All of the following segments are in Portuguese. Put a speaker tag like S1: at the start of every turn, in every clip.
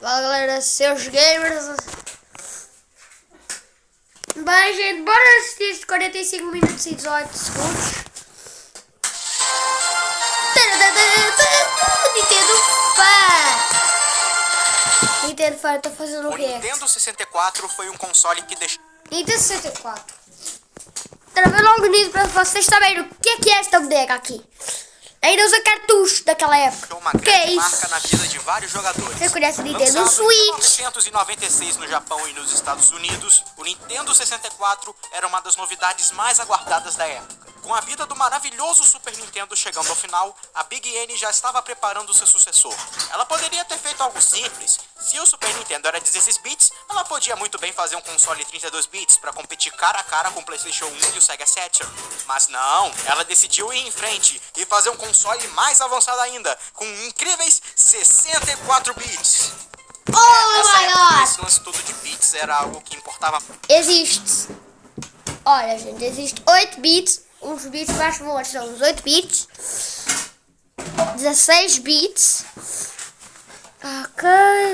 S1: Fala galera, seus gamers. Bem gente, bora assistir estes 45 minutos e 18 segundos. Nintendo Fã. Nintendo Fã, tá fazendo o
S2: O
S1: react.
S2: Nintendo 64 foi um console que deixou...
S1: Nintendo 64. Travei logo nisso pra vocês saberem o que é esta bodega aqui. Ainda usa cartucho daquela época.
S2: uma
S1: Que é
S2: grande
S1: isso?
S2: marca na vida de vários jogadores.
S1: Você conhece o Nintendo
S2: Lançado em
S1: Switch?
S2: 1996 no Japão e nos Estados Unidos, o Nintendo 64 era uma das novidades mais aguardadas da época. Com a vida do maravilhoso Super Nintendo chegando ao final, a Big N já estava preparando seu sucessor. Ela poderia ter feito algo simples. Se o Super Nintendo era 16 bits, ela podia muito bem fazer um console 32 bits para competir cara a cara com o PlayStation 1 e o Sega Saturn. Mas não, ela decidiu ir em frente e fazer um console mais avançado ainda, com incríveis 64 bits.
S1: Oh
S2: Nessa
S1: my
S2: época,
S1: god!
S2: esse lance todo de bits era algo que importava.
S1: Existe. Olha gente, existe 8 bits. Os bits mais famosos são os 8 bits. 16 bits. Ok,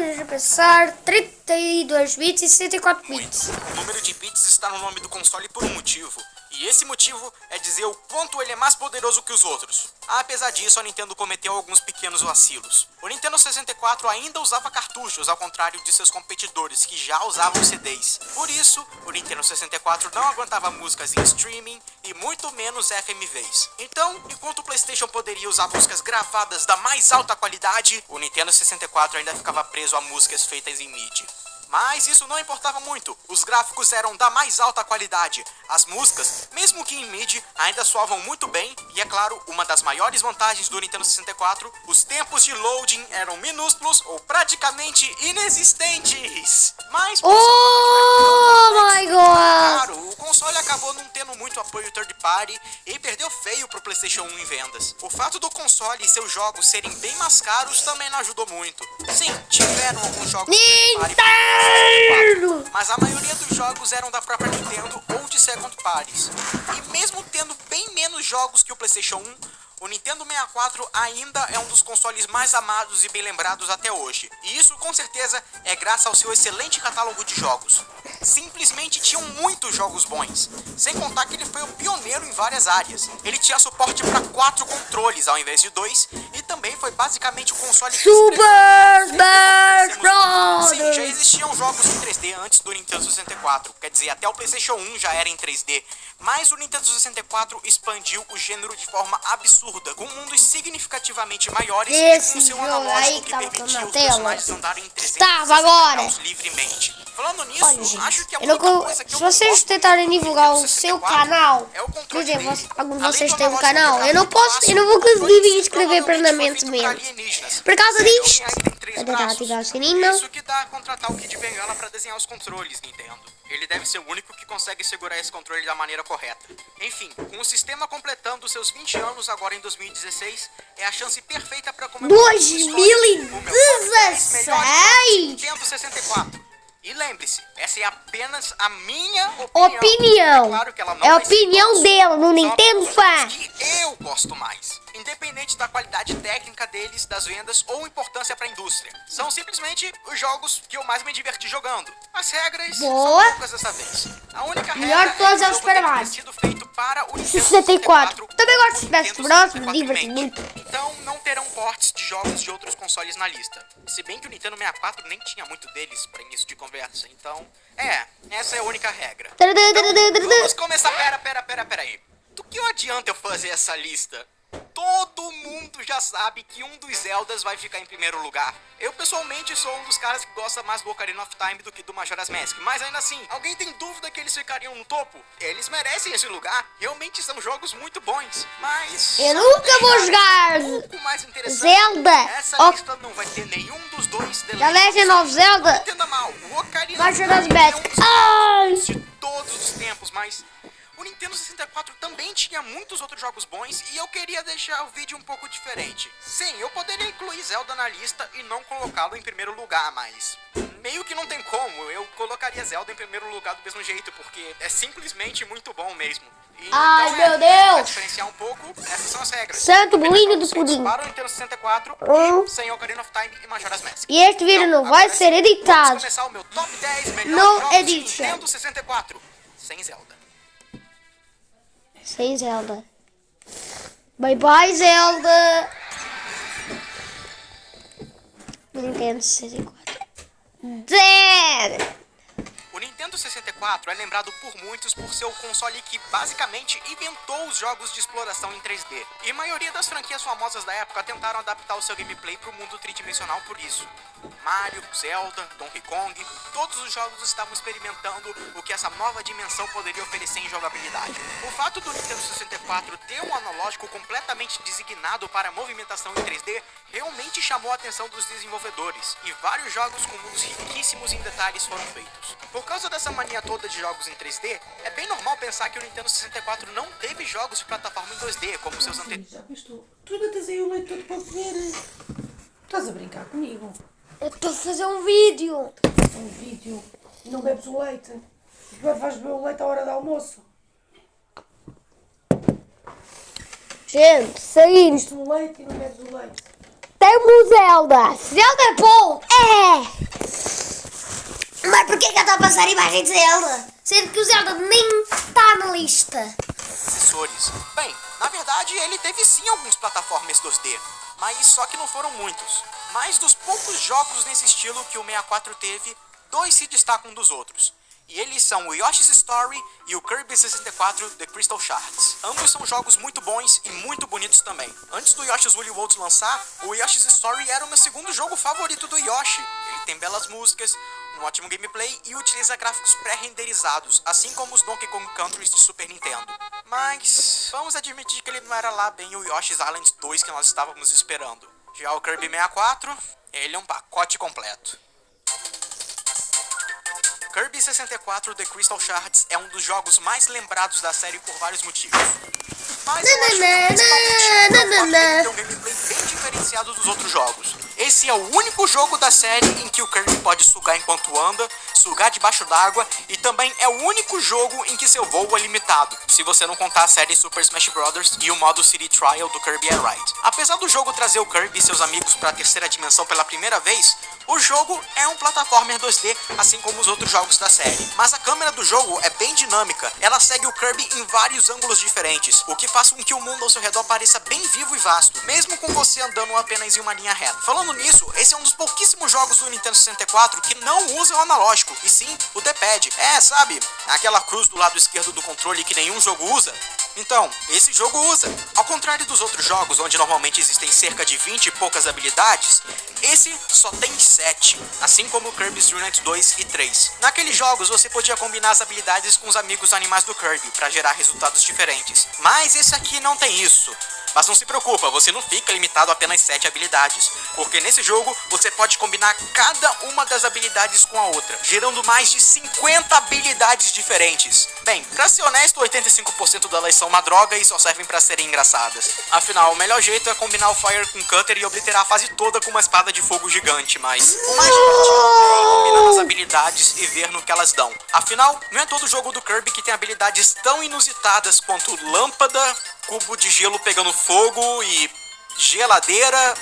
S1: deixa eu pensar. 32 bits e 64 bits.
S2: O número de bits está no nome do console por um motivo. E esse motivo é dizer o quanto ele é mais poderoso que os outros. Apesar disso, a Nintendo cometeu alguns pequenos vacilos. O Nintendo 64 ainda usava cartuchos, ao contrário de seus competidores, que já usavam CDs. Por isso, o Nintendo 64 não aguentava músicas em streaming e muito menos FMVs. Então, enquanto o PlayStation poderia usar músicas gravadas da mais alta qualidade, o Nintendo 64 ainda ficava preso a músicas feitas em MIDI. Mas isso não importava muito, os gráficos eram da mais alta qualidade, as músicas, mesmo que em MIDI, ainda soavam muito bem, e é claro, uma das maiores vantagens do Nintendo 64, os tempos de loading eram minúsculos ou praticamente inexistentes. Mas,
S1: Oh my god!
S2: claro, o console acabou não tendo muito apoio third party e perdeu feio pro PlayStation 1 em vendas. O fato do console e seus jogos serem bem mais caros também não ajudou muito. Sim, tiveram alguns jogos third party, mas a maioria dos jogos eram da própria Nintendo ou de second parties. E mesmo tendo bem menos jogos que o PlayStation 1, o Nintendo 64 ainda é um dos consoles mais amados e bem lembrados até hoje. E isso com certeza é graças ao seu excelente catálogo de jogos. Simplesmente tinham muitos jogos bons, sem contar que ele foi o pioneiro em várias áreas. Ele tinha suporte para 4 controles ao invés de 2 e também foi basicamente o console que
S1: Super Smash
S2: Sim, já
S1: Bros.
S2: existiam jogos em 3D antes do Nintendo 64, quer dizer, até o PlayStation 1 já era em 3D, mas o Nintendo 64 expandiu o gênero de forma absurda, com mundos significativamente maiores e com seu
S1: jogo
S2: analógico
S1: aí que
S2: que
S1: tava
S2: permitia
S1: na
S2: os
S1: tela.
S2: personagens andarem em 360
S1: Estava agora.
S2: graus livremente. Falando nisso,
S1: Olha, gente,
S2: acho que a
S1: eu não
S2: única
S1: co-
S2: coisa que
S1: se
S2: eu não
S1: vocês
S2: gosto
S1: tentarem
S2: muito do
S1: divulgar
S2: Nintendo
S1: o seu
S2: 64
S1: canal,
S2: é o
S1: por
S2: controle
S1: exemplo,
S2: dele.
S1: alguns de
S2: Além
S1: vocês
S2: do
S1: têm um
S2: analógico
S1: canal,
S2: que
S1: eu não
S2: muito
S1: posso,
S2: fácil,
S1: eu não vou
S2: o controle
S1: conseguir me inscrever
S2: provavelmente foi
S1: permanentemente.
S2: feito por alienígenas.
S1: Por causa
S2: Sério,
S1: disso,
S2: alguém aí tem 3
S1: vai tentar
S2: braços.
S1: ativar o sininho.
S2: Isso que dá a contratar o Kid Bengala pra desenhar os controles, Nintendo. Ele deve ser o único que consegue segurar esse controle da maneira correta. Enfim, com o sistema completando seus 20 anos agora em 2016, é a chance perfeita pra comemorar o meu top 10 melhores jogos de Nintendo 64. E lembre-se, essa é apenas a minha opinião. É claro que ela não
S1: É a
S2: vai ser
S1: opinião
S2: igual.
S1: dele no
S2: São
S1: Nintendo
S2: apenas
S1: Fã.
S2: jogos que eu gosto mais. Independente da qualidade técnica deles, das vendas ou importância para a indústria. São simplesmente os jogos que eu mais me diverti jogando. As regras
S1: Boa.
S2: são poucas dessa vez. A única
S1: Melhor
S2: regra
S1: de todas
S2: é
S1: é
S2: que
S1: o
S2: o
S1: Super
S2: jogo tem
S1: Mario.
S2: sido feito para o Nintendo
S1: 64. Também gosto de
S2: Nintendo
S1: Smash Bros,
S2: 64
S1: me diverti
S2: Mente.
S1: muito.
S2: Então não terão ports de jogos de outros consoles na lista. Se bem que o Nintendo 64 nem tinha muito deles para início de conversa. Então, essa é a única regra. Vamos começar. Pera aí. Do que adianta eu fazer essa lista? Todo mundo já sabe que um dos Zeldas vai ficar em primeiro lugar. Eu pessoalmente sou um dos caras que gosta mais do Ocarina of Time do que do Majora's Mask. Mas ainda assim, alguém tem dúvida que eles ficariam no topo? Eles merecem esse lugar. Realmente são jogos muito bons. Mas
S1: Eu nunca vou jogar
S2: um pouco mais interessante,
S1: Zelda.
S2: essa lista não vai ter nenhum dos dois The
S1: The Legend of Zelda.
S2: Não entenda mal, o Ocarina
S1: Majora's
S2: of Time
S1: Mask.
S2: é um dos
S1: Ai.
S2: de todos os tempos, mas o Nintendo 64 também tinha muitos outros jogos bons e eu queria deixar o vídeo um pouco diferente. Sim, eu poderia incluir Zelda na lista e não colocá-lo em primeiro lugar, mas meio que não tem como, eu colocaria Zelda em primeiro lugar do mesmo jeito, porque é simplesmente muito bom mesmo. E
S1: Ai,
S2: então,
S1: meu
S2: Pra
S1: Deus.
S2: diferenciar um pouco, essas são as regras.
S1: Santo
S2: Apenas
S1: bolinho
S2: jogos
S1: do pudim.
S2: Para o Nintendo 64
S1: Hum.
S2: e sem Ocarina of Time e Majora's Mask.
S1: E este vídeo
S2: Então,
S1: não vai
S2: agora
S1: ser
S2: sim,
S1: editado.
S2: Vamos começar o meu top 10 melhores
S1: No
S2: jogos de
S1: edition.
S2: Nintendo 64. Sem Zelda.
S1: Sem Zelda. Bye bye, Zelda. Nintendo 64. Dead.
S2: O Nintendo 64 é lembrado por muitos por ser o console que basicamente inventou os jogos de exploração em 3D. E a maioria das franquias famosas da época tentaram adaptar o seu gameplay para o mundo tridimensional por isso. Mario, Zelda, Donkey Kong, todos os jogos estavam experimentando o que essa nova dimensão poderia oferecer em jogabilidade. O fato do Nintendo 64 ter um analógico completamente designado para movimentação em 3D realmente chamou a atenção dos desenvolvedores, e vários jogos com mundos riquíssimos em detalhes foram feitos. Por causa dessa mania toda de jogos em 3D, é bem normal pensar que o Nintendo 64 não teve jogos de plataforma em 2D, como seus anteriores.
S3: Já viste? Tu ainda tens aí o leite todo para beber. Estás a brincar comigo?
S1: Eu estou a fazer um vídeo.
S3: É um vídeo e não bebes o leite. Vais beber o leite à hora do almoço.
S1: Gente, seguinte.
S3: Viste o leite e não bebes o leite.
S1: Temos Zelda. Zelda é bom. É. Mas porquê que eu estou a passar imagem de Zelda? Sendo que o Zelda nem está na lista.
S2: Bem, na verdade ele teve sim alguns plataformas 2D, mas só que não foram muitos. Mas dos poucos jogos nesse estilo que o 64 teve, dois se destacam dos outros. E eles são o Yoshi's Story e o Kirby 64 The Crystal Shards. Ambos são jogos muito bons e muito bonitos também. Antes do Yoshi's Woolly World lançar, o Yoshi's Story era o meu segundo jogo favorito do Yoshi. Ele tem belas músicas, um ótimo gameplay e utiliza gráficos pré-renderizados, assim como os Donkey Kong Countries de Super Nintendo. Mas vamos admitir que ele não era lá bem o Yoshi's Island 2 que nós estávamos esperando. Já o Kirby 64, ele é um pacote completo. Kirby 64 The Crystal Shards é um dos jogos mais lembrados da série por vários motivos. Mas eu acho que o principal motivo é o fato dele ter um gameplay bem diferenciado dos outros jogos. Esse é o único jogo da série em que o Kirby pode sugar enquanto anda, sugar debaixo d'água, e também é o único jogo em que seu voo é limitado, se você não contar a série Super Smash Bros. E o modo City Trial do Kirby Air Ride. Apesar do jogo trazer o Kirby e seus amigos para a terceira dimensão pela primeira vez, o jogo é um plataformer 2D, assim como os outros jogos da série. Mas a câmera do jogo é bem dinâmica, ela segue o Kirby em vários ângulos diferentes, o que faz com que o mundo ao seu redor pareça bem vivo e vasto, mesmo com você andando apenas em uma linha reta. Falando nisso, esse é um dos pouquíssimos jogos do Nintendo 64 que não usa o analógico, e sim o D-pad. Sabe, aquela cruz do lado esquerdo do controle que nenhum jogo usa? Então, esse jogo usa. Ao contrário dos outros jogos, onde normalmente existem cerca de 20 e poucas habilidades, esse só tem 7, assim como o Kirby's Dream Land 2 e 3. Naqueles jogos, você podia combinar as habilidades com os amigos animais do Kirby, para gerar resultados diferentes. Mas esse aqui não tem isso. Mas não se preocupa, você não fica limitado a apenas 7 habilidades, porque nesse jogo você pode combinar cada uma das habilidades com a outra, gerando mais de 50 habilidades diferentes. Bem, pra ser honesto, 85% delas são uma droga e só servem pra serem engraçadas. Afinal, o melhor jeito é combinar o Fire com o Cutter e obliterar a fase toda com uma espada de fogo gigante, mas o mais divertido é ir combinando as habilidades e ver no que elas dão. Afinal, não é todo jogo do Kirby que tem habilidades tão inusitadas quanto lâmpada, cubo de gelo pegando fogo e geladeira.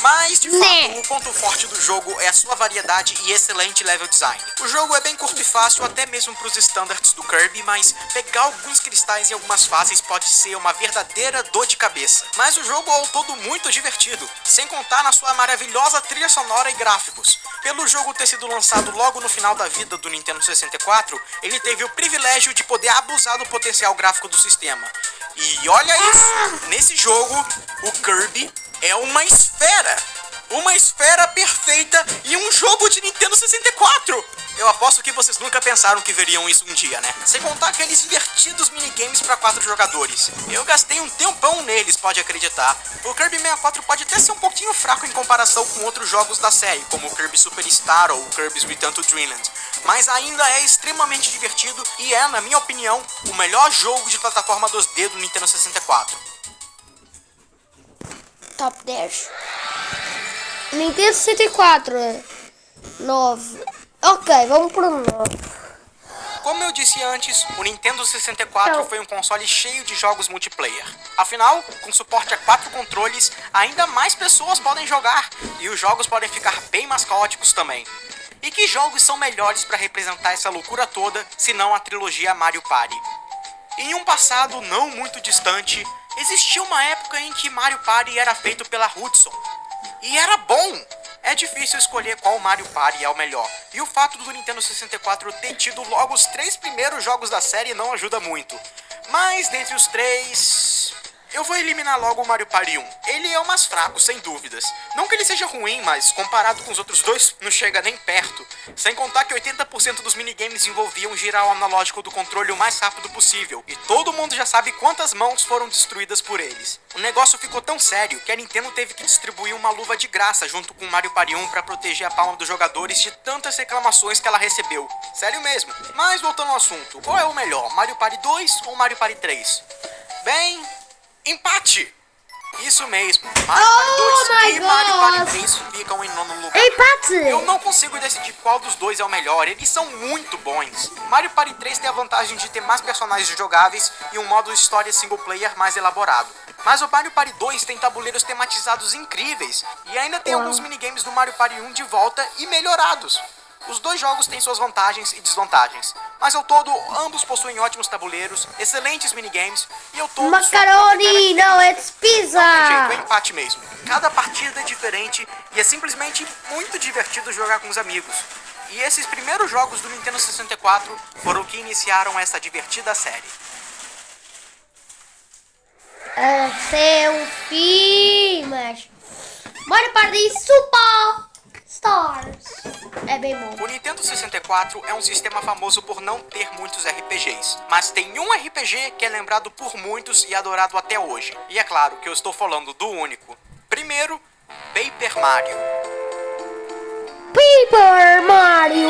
S2: Mas, de fato, o ponto forte do jogo é a sua variedade e excelente level design. O jogo é bem curto e fácil, até mesmo para os standards do Kirby, mas pegar alguns cristais em algumas fases pode ser uma verdadeira dor de cabeça. Mas o jogo é ao todo muito divertido, sem contar na sua maravilhosa trilha sonora e gráficos. Pelo jogo ter sido lançado logo no final da vida do Nintendo 64, ele teve o privilégio de poder abusar do potencial gráfico do sistema. E olha isso! Nesse jogo, o Kirby é uma esfera! Uma esfera perfeita e um jogo de Nintendo 64! Eu aposto que vocês nunca pensaram que veriam isso um dia, né? Sem contar aqueles divertidos minigames para 4 jogadores. Eu gastei um tempão neles, pode acreditar. O Kirby 64 pode até ser um pouquinho fraco em comparação com outros jogos da série, como o Kirby Superstar ou o Kirby's Return to Dreamland. Mas ainda é extremamente divertido e é, na minha opinião, o melhor jogo de plataforma 2D do Nintendo 64.
S1: Top 10. Nintendo 64. 9. Ok, vamos pro 9.
S2: Como eu disse antes, o Nintendo 64 foi um console cheio de jogos multiplayer. Afinal, com suporte a 4 controles, ainda mais pessoas podem jogar, e os jogos podem ficar bem mais caóticos também. E que jogos são melhores para representar essa loucura toda, se não a trilogia Mario Party? Em um passado não muito distante, existia uma época em que Mario Party era feito pela Hudson. E era bom! É difícil escolher qual Mario Party é o melhor, e o fato do Nintendo 64 ter tido logo os 3 primeiros jogos da série não ajuda muito. Mas dentre os 3... eu vou eliminar logo o Mario Party 1. Ele é o mais fraco, sem dúvidas. Não que ele seja ruim, mas comparado com os outros dois, não chega nem perto. Sem contar que 80% dos minigames envolviam girar o analógico do controle o mais rápido possível. E todo mundo já sabe quantas mãos foram destruídas por eles. O negócio ficou tão sério que a Nintendo teve que distribuir uma luva de graça junto com o Mario Party 1 para proteger a palma dos jogadores de tantas reclamações que ela recebeu. Sério mesmo. Mas voltando ao assunto, qual é o melhor, Mario Party 2 ou Mario Party 3? Bem... empate! Isso mesmo, Mario Party 2 e Mario Party 3 ficam em nono lugar.
S1: Empate!
S2: Eu não consigo decidir qual dos dois é o melhor, eles são muito bons. Mario Party 3 tem a vantagem de ter mais personagens jogáveis e um modo história single player mais elaborado. Mas o Mario Party 2 tem tabuleiros tematizados incríveis e ainda tem alguns minigames do Mario Party 1 de volta e melhorados. Os dois jogos têm suas vantagens e desvantagens, mas ao todo, ambos possuem ótimos tabuleiros, excelentes minigames e ao todo...
S1: Macaroni, não, é pizza!
S2: Não tem jeito, é empate mesmo. Cada partida é diferente e é simplesmente muito divertido jogar com os amigos. E esses primeiros jogos do Nintendo 64 foram o que iniciaram essa divertida série.
S1: Selfie, mas... Mario Party Super Stars. É bem bom.
S2: O Nintendo 64 é um sistema famoso por não ter muitos RPGs, mas tem um RPG que é lembrado por muitos e adorado até hoje. E é claro que eu estou falando do único. Primeiro, Paper Mario.
S1: Paper Mario.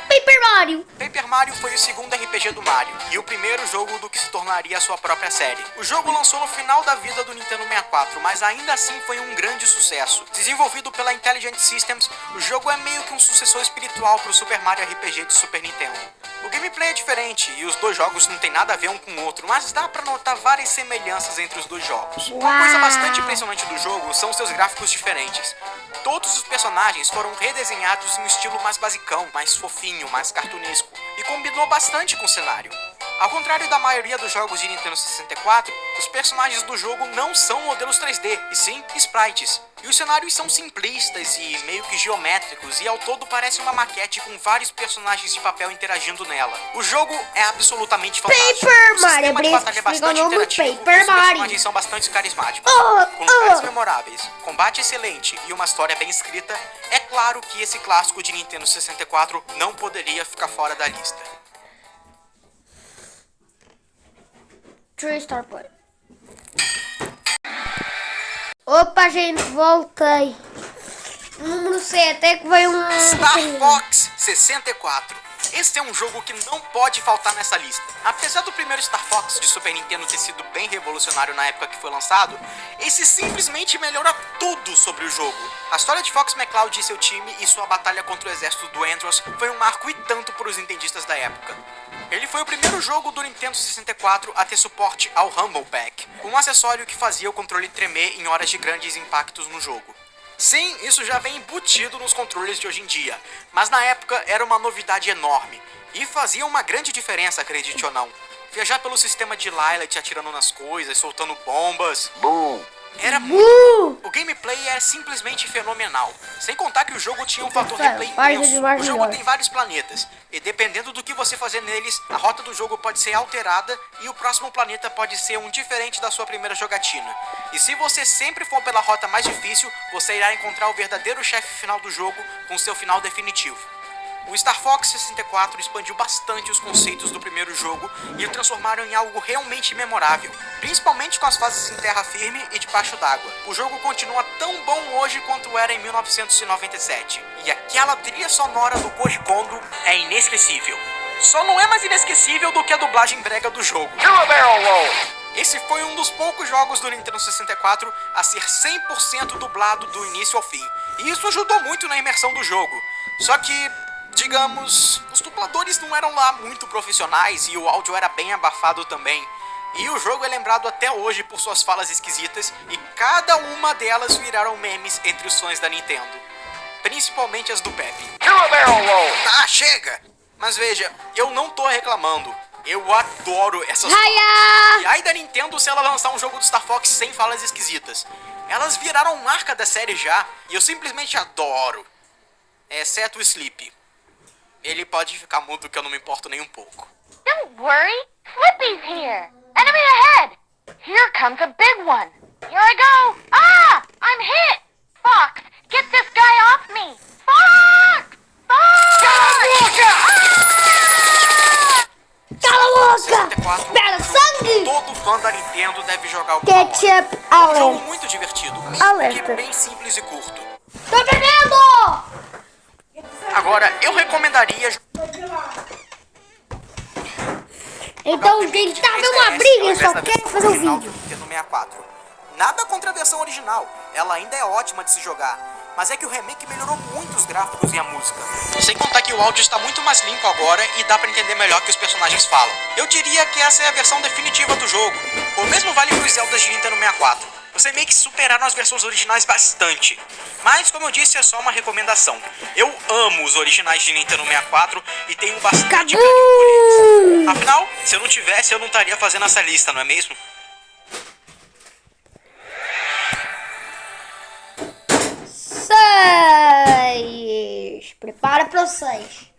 S1: Paper Mario.
S2: Paper Mario foi o segundo RPG do Mario e o primeiro jogo do que se tornaria a sua própria série. O jogo lançou no final da vida do Nintendo 64, mas ainda assim foi um grande sucesso. Desenvolvido pela Intelligent Systems, o jogo é meio que um sucessor espiritual para o Super Mario RPG de Super Nintendo. O gameplay é diferente e os dois jogos não tem nada a ver um com o outro, mas dá pra notar várias semelhanças entre os dois jogos. Uma coisa bastante impressionante do jogo são seus gráficos diferentes. Todos os personagens foram redesenhados em um estilo mais basicão, mais fofinho, mais cartunesco, e combinou bastante com o cenário. Ao contrário da maioria dos jogos de Nintendo 64, os personagens do jogo não são modelos 3D, e sim sprites. E os cenários são simplistas e meio que geométricos, e ao todo parece uma maquete com vários personagens de papel interagindo nela. O jogo é absolutamente fantástico.
S1: Paper
S2: O sistema
S1: Mario,
S2: de batalha é bastante interativo,
S1: Paper
S2: e os
S1: Mario.
S2: personagens são bastante carismáticos. Com lugares memoráveis, combate excelente e uma história bem escrita, é claro que esse clássico de Nintendo 64 não poderia ficar fora da lista.
S1: 3-star play. Opa, gente, voltei. Número 7, é que veio um...
S2: Star Fox 64. Esse é um jogo que não pode faltar nessa lista. Apesar do primeiro Star Fox de Super Nintendo ter sido bem revolucionário na época que foi lançado, esse simplesmente melhora tudo sobre o jogo. A história de Fox McCloud e seu time e sua batalha contra o exército do Andros foi um marco e tanto para os entendistas da época. Ele foi o primeiro jogo do Nintendo 64 a ter suporte ao Rumble Pack, um acessório que fazia o controle tremer em horas de grandes impactos no jogo. Sim, isso já vem embutido nos controles de hoje em dia, mas na época era uma novidade enorme e fazia uma grande diferença, acredite ou não. Viajar pelo sistema de Lylat atirando nas coisas, soltando bombas... Era muito... O gameplay era simplesmente fenomenal. Sem contar que o jogo tinha um fator replay imenso. O jogo tem vários planetas, e dependendo do que você fazer neles, a rota do jogo pode ser alterada e o próximo planeta pode ser um diferente da sua primeira jogatina. E se você sempre for pela rota mais difícil, você irá encontrar o verdadeiro chefe final do jogo com seu final definitivo. O Star Fox 64 expandiu bastante os conceitos do primeiro jogo e o transformaram em algo realmente memorável, principalmente com as fases em terra firme e debaixo d'água. O jogo continua tão bom hoje quanto era em 1997, e aquela trilha sonora do Koji Kondo é inesquecível. Só não é mais inesquecível do que a dublagem brega do jogo. Esse foi um dos poucos jogos do Nintendo 64 a ser 100% dublado do início ao fim, E isso ajudou muito na imersão do jogo. Só que, digamos, os dubladores não eram lá muito profissionais e o áudio era bem abafado também. E o jogo é lembrado até hoje por suas falas esquisitas e cada uma delas viraram memes entre os fãs da Nintendo. Principalmente as do Pepe. Tá, chega! Mas veja, eu não tô reclamando. Eu adoro essas falas. E ai da Nintendo se ela lançar um jogo do Star Fox sem falas esquisitas. Elas viraram marca da série já e eu simplesmente adoro. Exceto o Sleepy. Ele pode ficar mudo que eu não me importo nem um pouco.
S4: Don't worry, Slippy's here. Enemy ahead. Here comes a big one. Here I go. Ah! I'm hit. Fox, get this guy off me. Fox! Fox!
S1: Cala a boca!
S2: 64,
S1: Espera, sangue!
S2: todo fã da Nintendo deve jogar o
S1: Ketchup
S2: É um jogo
S1: alerta.
S2: muito divertido, mesmo que
S1: Alerta.
S2: bem simples e curto.
S1: Tô perdendo!
S2: Agora, eu recomendaria
S1: Então ele tá vendo uma briga e só quer fazer um vídeo.
S2: Nintendo 64. Nada contra a versão original, ela ainda é ótima de se jogar, mas é que o remake melhorou muito os gráficos e a música. Sem contar que o áudio está muito mais limpo agora e dá pra entender melhor o que os personagens falam. Eu diria que essa é a versão definitiva do jogo. O mesmo vale para os Zeldas de Nintendo 64. Os remakes superaram as versões originais bastante. Mas, como eu disse, é só uma recomendação. Eu amo os originais de Nintendo 64 e tenho bastante carinho por eles. Afinal, se eu não tivesse, eu não estaria fazendo essa lista, não é mesmo?
S1: 6. Prepara para o 6.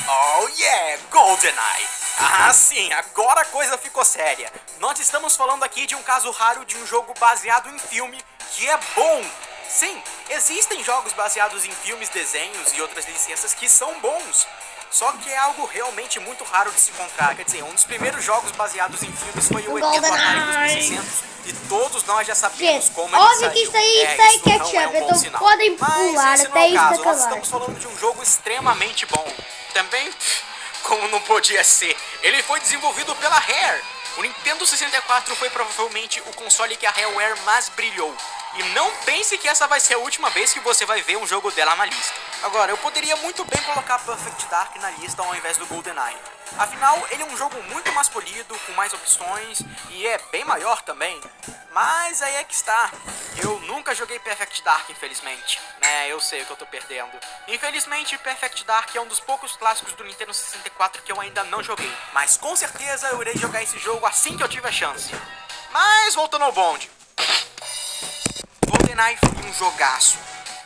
S2: Oh yeah, GoldenEye! Ah sim, agora a coisa ficou séria. Nós estamos falando aqui de um caso raro de um jogo baseado em filme que é bom. Sim, existem jogos baseados em filmes, desenhos e outras licenças que são bons. Só que é algo realmente muito raro de se encontrar. Quer dizer, um dos primeiros jogos baseados em filmes foi o ET do Atari 2600. E todos nós já sabemos
S1: Gente,
S2: como ele
S1: óbvio
S2: saiu.
S1: que isso aí tá em
S2: isso não
S1: ketchup,
S2: é um bom
S1: então
S2: sinal.
S1: podem
S2: Mas
S1: pular
S2: esse não
S1: até
S2: é o
S1: isso
S2: caso. Nós
S1: acabar.
S2: estamos falando de um jogo extremamente bom. Também, como não podia ser, ele foi desenvolvido pela Rare. O Nintendo 64 foi provavelmente o console que a Rareware mais brilhou. E não pense que essa vai ser a última vez que você vai ver um jogo dela na lista. Agora, eu poderia muito bem colocar Perfect Dark na lista ao invés do GoldenEye. Afinal, ele é um jogo muito mais polido, com mais opções, e é bem maior também. Mas aí é que está. Eu nunca joguei Perfect Dark, infelizmente. Eu sei o que eu tô perdendo. Infelizmente, Perfect Dark é um dos poucos clássicos do Nintendo 64 que eu ainda não joguei. Mas com certeza eu irei jogar esse jogo assim que eu tiver chance. Mas voltando ao bonde. GoldenEye foi um jogaço.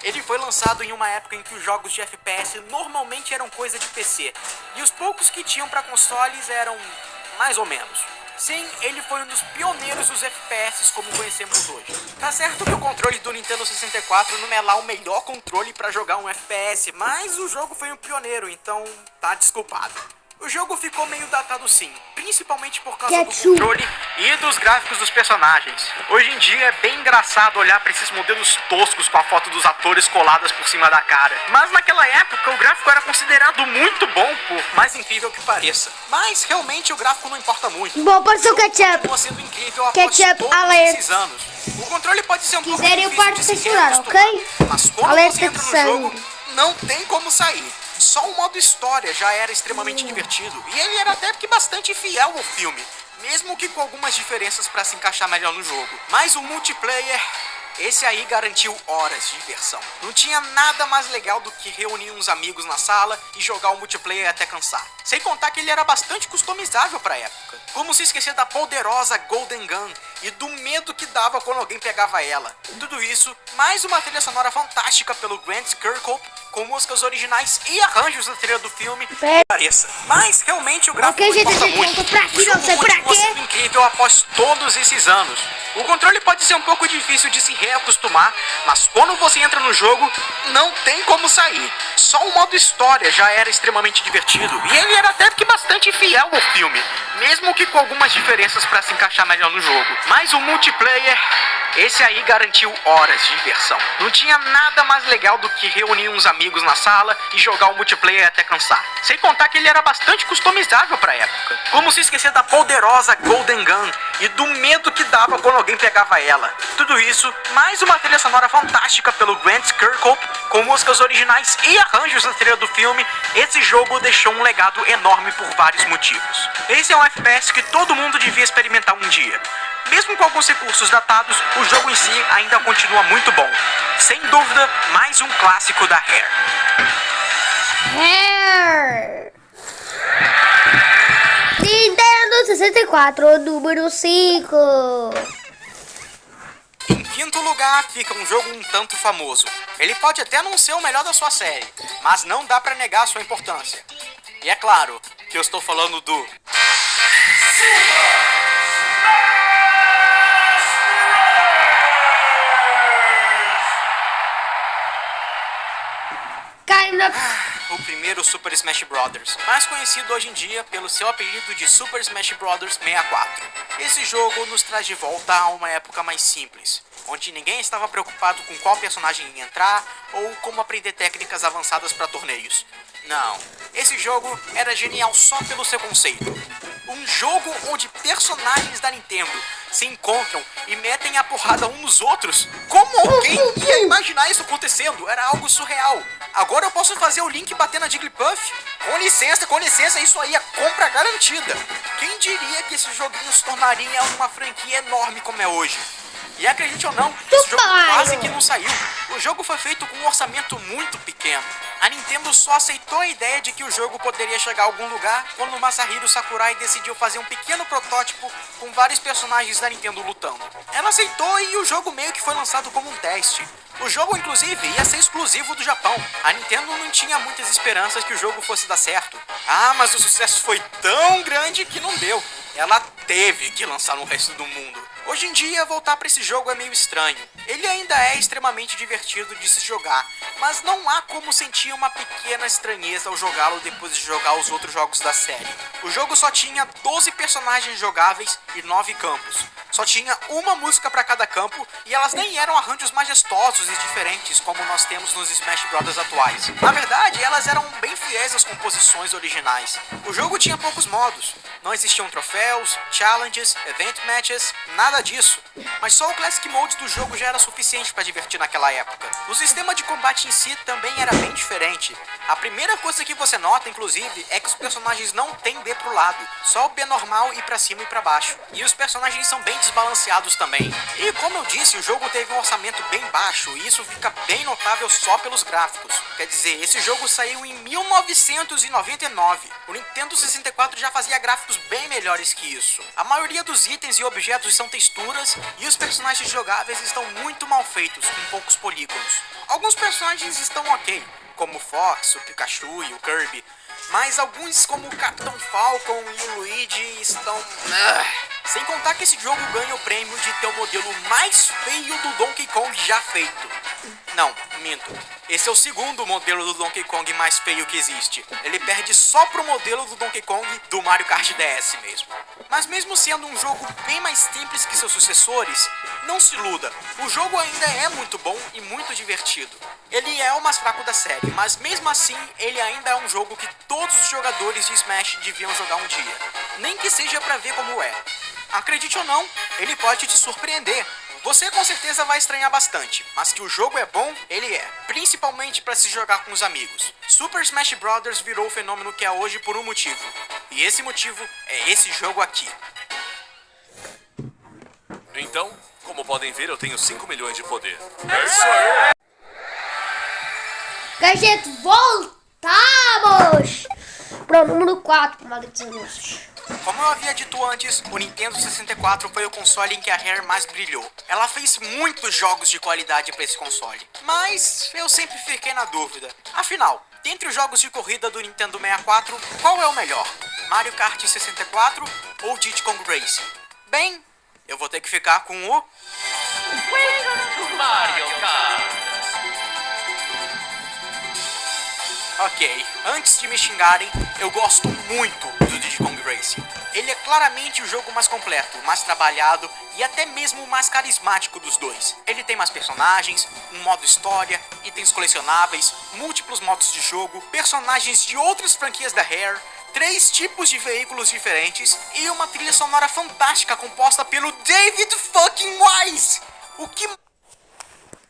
S2: Ele foi lançado em uma época em que os jogos de FPS normalmente eram coisa de PC, e os poucos que tinham para consoles eram mais ou menos. Sim, ele foi um dos pioneiros dos FPS como conhecemos hoje. Tá certo que o controle do Nintendo 64 não é lá o melhor controle para jogar um FPS, mas o jogo foi um pioneiro, então tá desculpado. O jogo ficou meio datado sim, principalmente por causa do controle e dos gráficos dos personagens. Hoje em dia é bem engraçado olhar para esses modelos toscos com a foto dos atores coladas por cima da cara. Mas naquela época o gráfico era considerado muito bom, por mais incrível que pareça. Mas realmente o gráfico não importa muito.
S1: Bom, pode ser o ketchup.
S2: Continua sendo incrível após
S1: Ketchup
S2: todos
S1: alert.
S2: esses anos. O controle pode ser um pouco
S1: Quiserem, eu
S2: difícil
S1: parto
S2: de se
S1: censurar,
S2: reacostumar,
S1: ok?
S2: mas quando
S1: Alerta
S2: você entra
S1: de
S2: no
S1: sangue.
S2: jogo, não tem como sair. Só o modo história já era extremamente divertido, e ele era até que bastante fiel ao filme, mesmo que com algumas diferenças para se encaixar melhor no jogo. Mas o multiplayer, esse aí garantiu horas de diversão. Não tinha nada mais legal do que reunir uns amigos na sala e jogar o multiplayer até cansar. Sem contar que ele era bastante customizável pra época. Como se esquecer da poderosa Golden Gun e do medo que dava quando alguém pegava ela. Tudo isso, mais uma trilha sonora fantástica pelo Grant Kirkhope, com músicas originais e arranjos da trilha do filme. Pareça. Mas realmente o gráfico
S1: Ok, gente,
S2: importa
S1: gente,
S2: muito.
S1: eu tô pra aqui,
S2: O jogo
S1: não sei pra
S2: continua
S1: quê.
S2: sendo incrível após todos esses anos. O controle pode ser um pouco difícil de se reacostumar, mas quando você entra no jogo, não tem como sair. Só o modo história já era extremamente divertido, e ele era até que bastante fiel ao filme, mesmo que com algumas diferenças para se encaixar melhor no jogo. Mas o multiplayer, Esse aí garantiu horas de diversão. Não tinha nada mais legal do que reunir uns amigos na sala e jogar o multiplayer até cansar. Sem contar que ele era bastante customizável pra época. Como se esquecer da poderosa Golden Gun e do medo que dava quando alguém pegava ela. Tudo isso, mais uma trilha sonora fantástica pelo Grant Kirkhope, com músicas originais e arranjos na trilha do filme. Esse jogo deixou um legado enorme por vários motivos. Esse é um FPS que todo mundo devia experimentar um dia. Mesmo com alguns recursos datados, o jogo em si ainda continua muito bom. Sem dúvida, mais um clássico da Rare.
S1: Rare. Nintendo 64, número 5.
S2: Em quinto lugar fica um jogo um tanto famoso. Ele pode até não ser o melhor da sua série, mas não dá pra negar a sua importância. E é claro que eu estou falando do... O primeiro Super Smash Bros., mais conhecido hoje em dia pelo seu apelido de Super Smash Bros. 64. Esse jogo nos traz de volta a uma época mais simples, onde ninguém estava preocupado com qual personagem ia entrar ou como aprender técnicas avançadas para torneios. Não, esse jogo era genial só pelo seu conceito. Um jogo onde personagens da Nintendo se encontram e metem a porrada uns nos outros. Como alguém ia imaginar isso acontecendo? Era algo surreal. Agora eu posso fazer o Link bater na Jigglypuff? Com licença, isso aí é compra garantida. Quem diria que esse joguinho se tornaria uma franquia enorme como é hoje? E acredite ou não, esse jogo quase que não saiu. O jogo foi feito com um orçamento muito pequeno. A Nintendo só aceitou a ideia de que o jogo poderia chegar a algum lugar quando Masahiro Sakurai decidiu fazer um pequeno protótipo com vários personagens da Nintendo lutando. Ela aceitou e o jogo meio que foi lançado como um teste. O jogo, inclusive, ia ser exclusivo do Japão. A Nintendo não tinha muitas esperanças que o jogo fosse dar certo. Ah, mas o sucesso foi tão grande que não deu. Ela teve que lançar no resto do mundo. Hoje em dia, voltar para esse jogo é meio estranho. Ele ainda é extremamente divertido de se jogar, mas não há como sentir uma pequena estranheza ao jogá-lo depois de jogar os outros jogos da série. O jogo só tinha 12 personagens jogáveis e 9 campos. Só tinha uma música para cada campo e elas nem eram arranjos majestosos e diferentes como nós temos nos Smash Bros. Atuais. Na verdade, elas eram bem fiéis às composições originais. O jogo tinha poucos modos. Não existiam troféus, challenges, event matches, nada disso. Mas só o Classic Mode do jogo já era suficiente para divertir naquela época. O sistema de combate em si também era bem diferente. A primeira coisa que você nota, inclusive, é que os personagens não têm B pro lado, só o B normal ir pra cima e pra baixo. E os personagens são bem desbalanceados também. E como eu disse, o jogo teve um orçamento bem baixo e isso fica bem notável só pelos gráficos. Quer dizer, esse jogo saiu em 1999. O Nintendo 64 já fazia gráficos bem melhores que isso. A maioria dos itens e objetos são texturas e os personagens jogáveis estão muito mal feitos, com poucos polígonos. Alguns personagens estão ok, como o Fox, o Pikachu e o Kirby, mas alguns como o Capitão Falcon e o Luigi estão... Sem contar que esse jogo ganha o prêmio de ter o modelo mais feio do Donkey Kong já feito. Não, minto. Esse é o segundo modelo do Donkey Kong mais feio que existe. Ele perde só pro modelo do Donkey Kong do Mario Kart DS mesmo. Mas mesmo sendo um jogo bem mais simples que seus sucessores, não se iluda. O jogo ainda é muito bom e muito divertido. Ele é o mais fraco da série, mas mesmo assim, ele ainda é um jogo que todos os jogadores de Smash deviam jogar um dia. Nem que seja pra ver como é. Acredite ou não, ele pode te surpreender. Você com certeza vai estranhar bastante, mas que o jogo é bom, ele é. Principalmente para se jogar com os amigos. Super Smash Bros. Virou o fenômeno que é hoje por um motivo. E esse motivo é esse jogo aqui.
S5: Então, como podem ver, eu tenho 5 milhões de poder.
S1: Gadget, voltamos para o número 4, malditos.
S2: Como eu havia dito antes, o Nintendo 64 foi o console em que a Rare mais brilhou. Ela fez muitos jogos de qualidade para esse console, mas eu sempre fiquei na dúvida. Afinal, dentre os jogos de corrida do Nintendo 64, qual é o melhor? Mario Kart 64 ou Diddy Kong Racing? Bem, eu vou ter que ficar com o...
S5: Mario Kart!
S2: Ok, antes de me xingarem, eu gosto muito do Diddy Kong Racing. Ele é claramente o jogo mais completo, mais trabalhado e até mesmo o mais carismático dos dois. Ele tem mais personagens, um modo história, itens colecionáveis, múltiplos modos de jogo, personagens de outras franquias da Rare, 3 tipos de veículos diferentes e uma trilha sonora fantástica composta pelo David fucking Wise. O que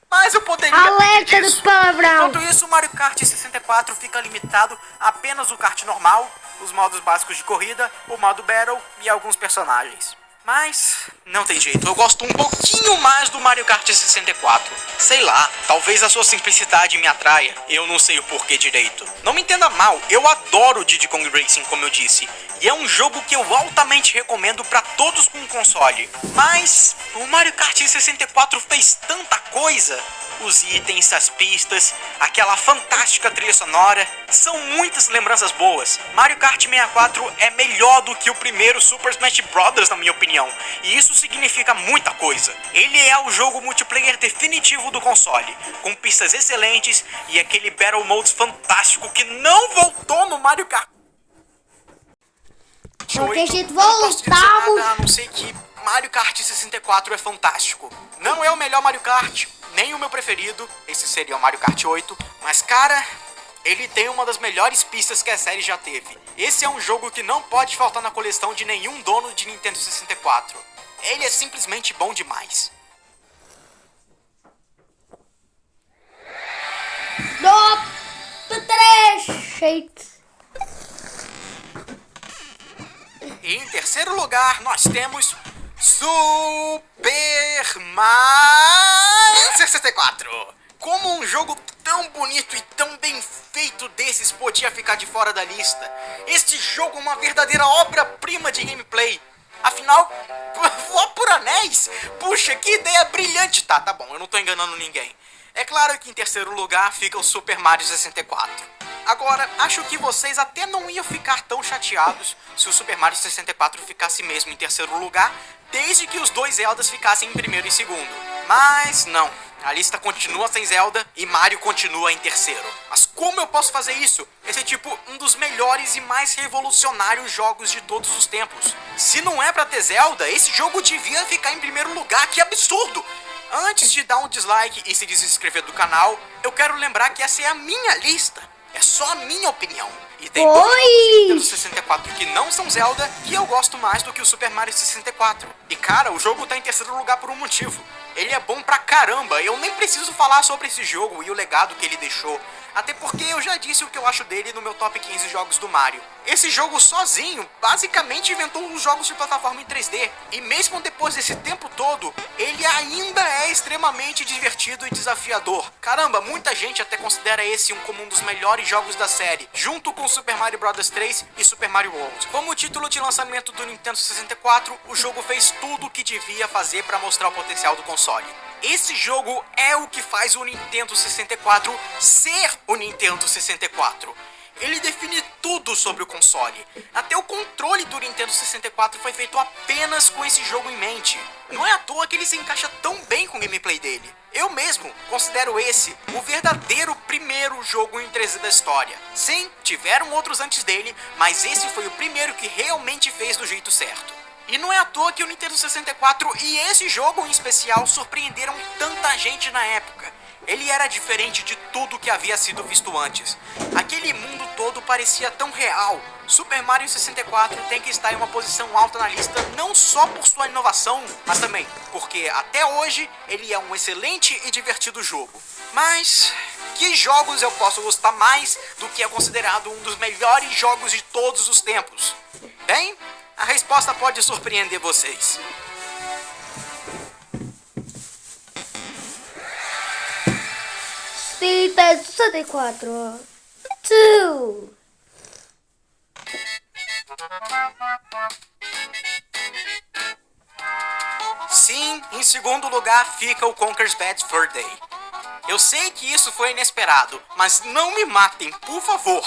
S2: mais eu poderia
S1: Alerta
S2: pedir
S1: do
S2: disso?
S1: palavrão.
S2: Enquanto isso, o Mario Kart 64 fica limitado a apenas o kart normal, os modos básicos de corrida, o modo Battle e alguns personagens. Mas não tem jeito, eu gosto um pouquinho mais do Mario Kart 64. Sei lá, talvez a sua simplicidade me atraia, eu não sei o porquê direito. Não me entenda mal, eu adoro Diddy Kong Racing, como eu disse, e é um jogo que eu altamente recomendo pra todos com console. Mas o Mario Kart 64 fez tanta coisa. Os itens, as pistas, aquela fantástica trilha sonora, são muitas lembranças boas. Mario Kart 64 é melhor do que o primeiro Super Smash Bros, na minha opinião, e isso significa muita coisa. Ele é o jogo multiplayer definitivo do console, com pistas excelentes e aquele Battle Mode fantástico que não voltou no Mario Kart.
S1: Porque a gente
S2: Eu não posso dizer
S1: voltamos.
S2: nada, a não ser que Mario Kart 64 é fantástico. Não é o melhor Mario Kart, nem o meu preferido, esse seria o Mario Kart 8, mas cara, ele tem uma das melhores pistas que a série já teve. Esse é um jogo que não pode faltar na coleção de nenhum dono de Nintendo 64. Ele é simplesmente bom demais.
S1: Top 3. Shakes.
S2: E em terceiro lugar, nós temos Super Mario 64. Como um jogo tão bonito e tão bem feito desses podia ficar de fora da lista? Este jogo é uma verdadeira obra-prima de gameplay. Afinal, vó por anéis? Puxa, que ideia brilhante. Tá bom, eu não tô enganando ninguém. É claro que em terceiro lugar fica o Super Mario 64. Agora, acho que vocês até não iam ficar tão chateados se o Super Mario 64 ficasse mesmo em terceiro lugar, desde que os dois Zeldas ficassem em primeiro e segundo. Mas não, a lista continua sem Zelda e Mario continua em terceiro. Mas como eu posso fazer isso? Esse é tipo um dos melhores e mais revolucionários jogos de todos os tempos. Se não é pra ter Zelda, esse jogo devia ficar em primeiro lugar, que absurdo! Antes de dar um dislike e se desinscrever do canal, eu quero lembrar que essa é a minha lista. É só a minha opinião. E tem dois jogos de Nintendo 64 que não são Zelda que eu gosto mais do que o Super Mario 64. E cara, o jogo tá em terceiro lugar por um motivo. Ele é bom pra caramba, eu nem preciso falar sobre esse jogo e o legado que ele deixou. Até porque eu já disse o que eu acho dele no meu top 15 jogos do Mario. Esse jogo sozinho basicamente inventou os jogos de plataforma em 3D. E mesmo depois desse tempo todo, ele ainda é extremamente divertido e desafiador. Caramba, muita gente até considera esse como um dos melhores jogos da série, junto com Super Mario Bros 3 e Super Mario World. Como título de lançamento do Nintendo 64, o jogo fez tudo o que devia fazer para mostrar o potencial do console. Esse jogo é o que faz o Nintendo 64 ser o Nintendo 64. Ele define tudo sobre o console. Até o controle do Nintendo 64 foi feito apenas com esse jogo em mente. Não é à toa que ele se encaixa tão bem com o gameplay dele. Eu mesmo considero esse o verdadeiro primeiro jogo em 3D da história. Sim, tiveram outros antes dele, mas esse foi o primeiro que realmente fez do jeito certo. E não é à toa que o Nintendo 64 e esse jogo em especial surpreenderam tanta gente na época. Ele era diferente de tudo que havia sido visto antes. Aquele mundo todo parecia tão real. Super Mario 64 tem que estar em uma posição alta na lista não só por sua inovação, mas também porque até hoje ele é um excelente e divertido jogo. Mas que jogos eu posso gostar mais do que é considerado um dos melhores jogos de todos os tempos? Bem, a resposta pode surpreender vocês.
S1: Nintendo 64. 2.
S2: Sim, em segundo lugar fica o Conker's Bad Fur Day. Eu sei que isso foi inesperado, mas não me matem, por favor.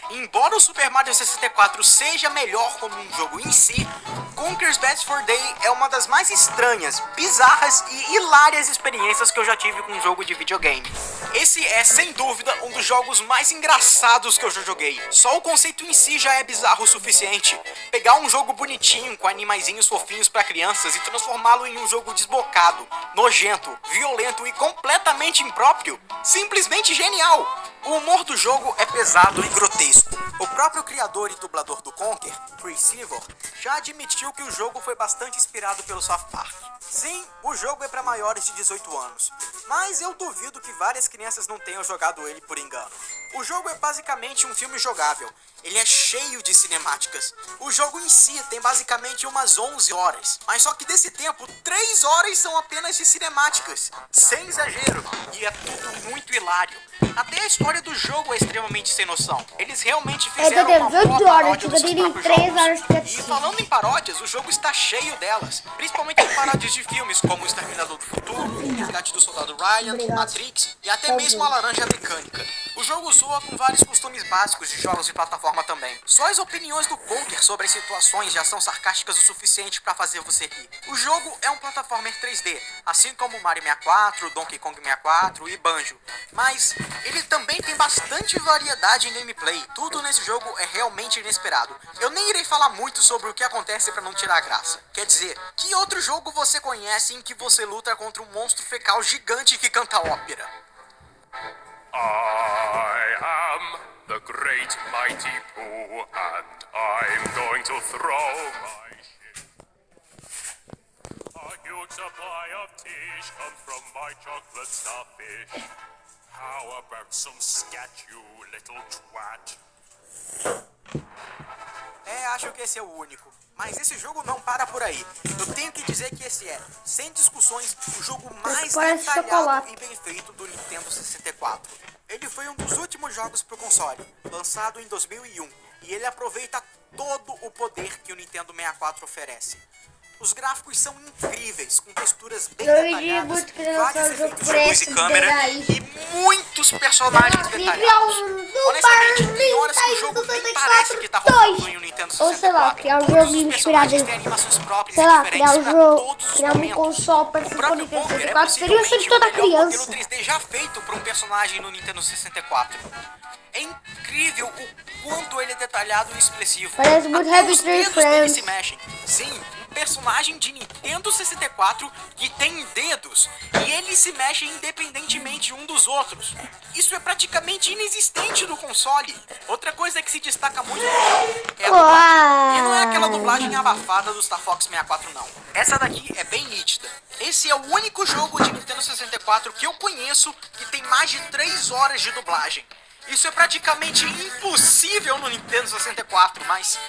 S2: Embora o Super Mario 64 seja melhor como um jogo em si, Conker's Bad Fur Day é uma das mais estranhas, bizarras e hilárias experiências que eu já tive com um jogo de videogame. Esse é, sem dúvida, um dos jogos mais engraçados que eu já joguei. Só o conceito em si já é bizarro o suficiente. Pegar um jogo bonitinho, com animaizinhos fofinhos pra crianças e transformá-lo em um jogo desbocado, nojento, violento e completamente impróprio, simplesmente genial! O humor do jogo é pesado e grotesco. O próprio criador e dublador do Conker, Chris Silver, já admitiu que o jogo foi bastante inspirado pelo South Park. Sim, o jogo é para maiores de 18 anos, mas eu duvido que várias crianças não tenham jogado ele por engano. O jogo é basicamente um filme jogável. Ele é cheio de cinemáticas. O jogo em si tem basicamente umas 11 horas, mas só que desse tempo, 3 horas são apenas de cinemáticas. Sem exagero, e é tudo muito hilário. Até a história do jogo é extremamente sem noção. Eles realmente fizeram uma boa paródia dos seus próprios jogos. E falando em paródias, o jogo está cheio delas. Principalmente em paródias de filmes como O Exterminador do Futuro, O Resgate do Soldado Ryan, Matrix e até mesmo A Laranja Mecânica. O jogo zoa com vários costumes básicos de jogos de plataforma também. Só as opiniões do Conker sobre as situações já são sarcásticas o suficiente para fazer você rir. O jogo é um plataformer 3D, assim como Mario 64, Donkey Kong 64 e Banjo. Mas ele também tem bastante variedade em gameplay. Tudo nesse jogo é realmente inesperado. Eu nem irei falar muito sobre o que acontece para não tirar a graça. Quer dizer, que outro jogo você conhece em que você luta contra um monstro fecal gigante que canta ópera?
S5: I am the great mighty Pooh, and I'm going to throw my shit. A huge supply of tish comes from my chocolate starfish. How about some scat, you little twat?
S2: Acho que esse é o único. Mas esse jogo não para por aí. Eu tenho que dizer que esse é, sem discussões, o jogo mais detalhado e bem feito do Nintendo 64. Ele foi um dos últimos jogos pro console, lançado em 2001, e ele aproveita todo o poder que o Nintendo 64 oferece. Os gráficos são incríveis, com texturas bem detalhadas, vários efeitos de luz e câmera e muitos personagens detalhados. Honestamente, tem horas que o jogo nem parece que tá rodando em um Nintendo 64.
S1: Ou sei lá, criar um
S2: Todos
S1: jogo
S2: os
S1: inspirado
S2: personagens
S1: em...
S2: têm animações próprias
S1: Sei
S2: e
S1: lá,
S2: diferentes
S1: criar um
S2: pra
S1: jogo,
S2: todos os
S1: criar um
S2: momentos.
S1: console para
S2: O
S1: Super
S2: próprio
S1: Nintendo
S2: Conker é
S1: 64 seria o sonho de
S2: possivelmente
S1: toda
S2: o melhor modelo
S1: criança.
S2: 3D já feito para um personagem no Nintendo 64. É incrível o quanto ele é detalhado e expressivo.
S1: Parece muito
S2: Até
S1: Happy
S2: os
S1: Tree
S2: dedos dele
S1: Friends.
S2: se mexem. Sim, um personagem de Nintendo 64 que tem dedos e eles se mexem independentemente um dos outros. Isso é praticamente inexistente no console. Outra coisa que se destaca muito no jogo é a dublagem. E não é aquela dublagem abafada do Star Fox 64 não. Essa daqui é bem nítida. Esse é o único jogo de Nintendo 64 que eu conheço que tem mais de 3 horas de dublagem. Isso é praticamente impossível no Nintendo 64, mas